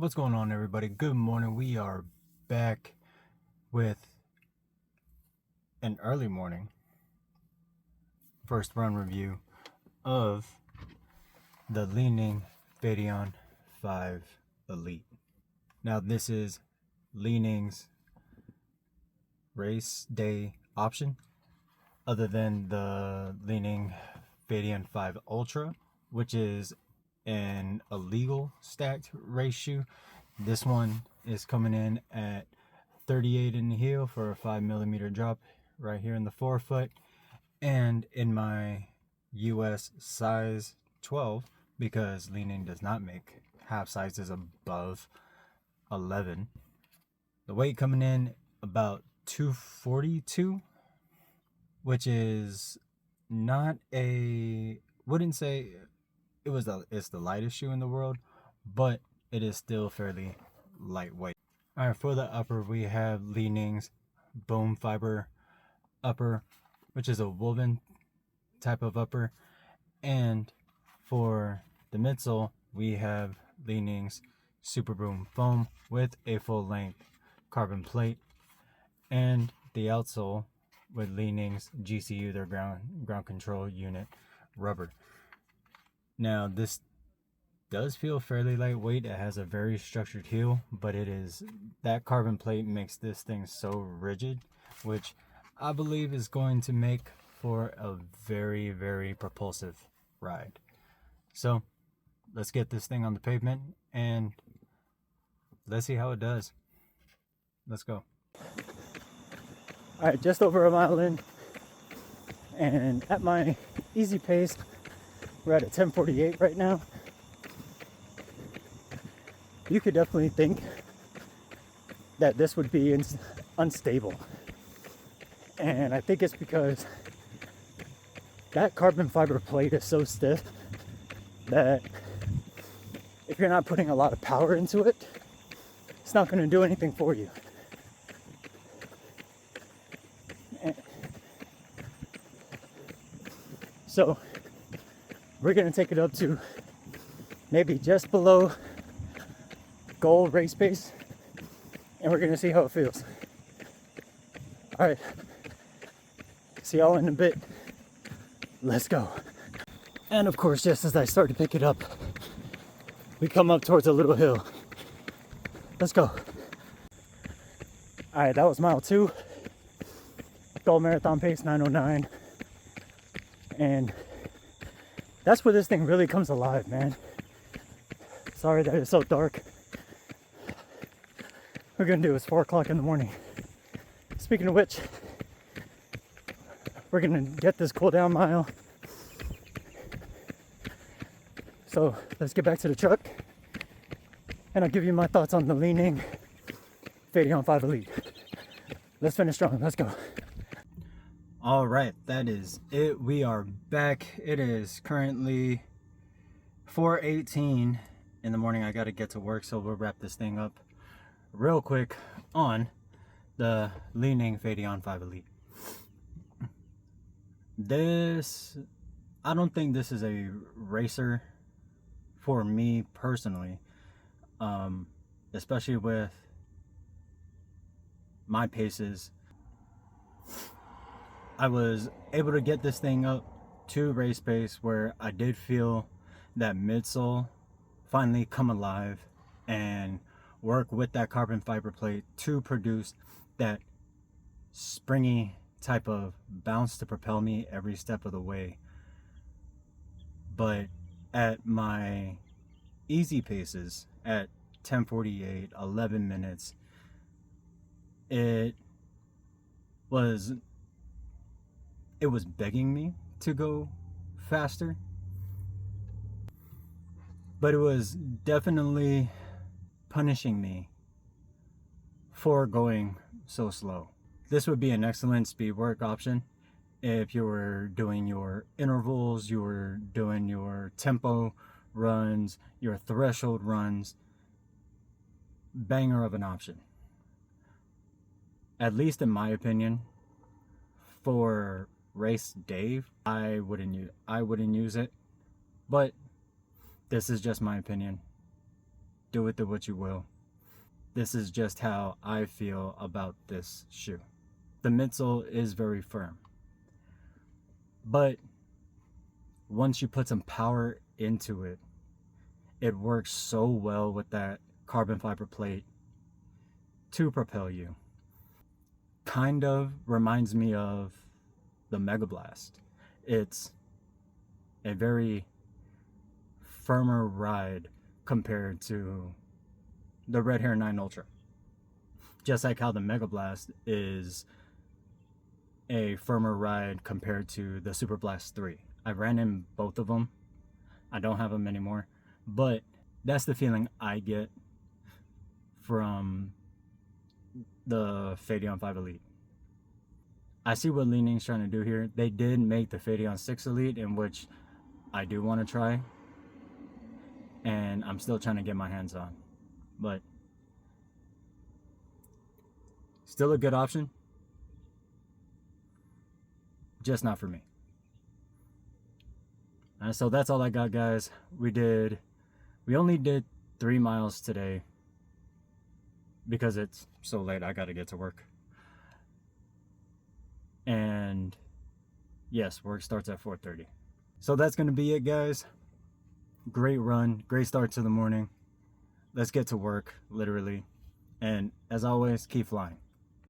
What's going on, everybody? Good morning. We are back with an early morning first run review of the Li-Ning Feidian 5 Elite. Now, this is Li-Ning's race day option, other than the Li-Ning Feidian 5 Ultra, which is an illegal stacked race shoe. This one is coming in at 38 in the heel for a 5mm drop right here in the forefoot, and in my US size 12, because Li-Ning does not make half sizes above 11. The weight coming in about 242, which is not a, wouldn't say it's the lightest shoe in the world, but it is still fairly lightweight. All right, for the upper, we have Li-Ning's bone fiber upper, which is a woven type of upper. And for the midsole, we have Li-Ning's Super Boom foam with a full length carbon plate, and the outsole with Li-Ning's GCU, their ground control unit rubber. Now, this does feel fairly lightweight. It has a very structured heel, but that carbon plate makes this thing so rigid, which I believe is going to make for a very, very propulsive ride. So let's get this thing on the pavement and let's see how it does. Let's go. All right, just over a mile in, and at my easy pace, we're at a 10:48 right now. You could definitely think that this would be unstable. And I think it's because that carbon fiber plate is so stiff that if you're not putting a lot of power into it, it's not going to do anything for you. So we're going to take it up to maybe just below goal race pace, and we're going to see how it feels. All right, see y'all in a bit. Let's go. And of course, just as I start to pick it up, we come up towards a little hill. Let's go. All right, that was mile 2. Goal marathon pace 9:09. And that's where this thing really comes alive, man. Sorry that it's so dark. We're gonna do is 4 o'clock in the morning. Speaking of which, we're gonna get this cool down mile. So let's get back to the truck, and I'll give you my thoughts on the Li-Ning Feidian 5 Elite. Let's finish strong. Let's go. All right, that is it. We are back. It is currently 4:18 in the morning. I got to get to work, so we'll wrap this thing up real quick on the Li-Ning Feidian 5 Elite. I don't think this is a racer for me personally, especially with my paces. I was able to get this thing up to race pace where I did feel that midsole finally come alive and work with that carbon fiber plate to produce that springy type of bounce to propel me every step of the way. But at my easy paces at 10:48, 11 minutes, it was begging me to go faster, but it was definitely punishing me for going so slow. This would be an excellent speed work option if you were doing your intervals, you were doing your tempo runs, your threshold runs. Banger of an option, at least in my opinion. For race day, I wouldn't use it, but this is just my opinion. do with it what you will. This is just how I feel about this shoe. The midsole is very firm, but once you put some power into it, it works so well with that carbon fiber plate to propel you. Kind of reminds me of the Mega Blast. It's a very firmer ride compared to the Red Hare 9 Ultra. Just like how the Mega Blast is a firmer ride compared to the Super Blast 3. I ran in both of them. I don't have them anymore, but that's the feeling I get from the Feidian 5 Elite. I see what Li-Ning's trying to do here. They did make the Feidian 6 Elite, in which I do want to try, and I'm still trying to get my hands on, but still a good option, just not for me. So that's all I got, guys. We only did 3 miles today because it's so late. I gotta get to work. And yes, work starts at 4:30. So that's gonna be it, guys. Great run, great start to the morning. Let's get to work, literally. And as always, keep flying.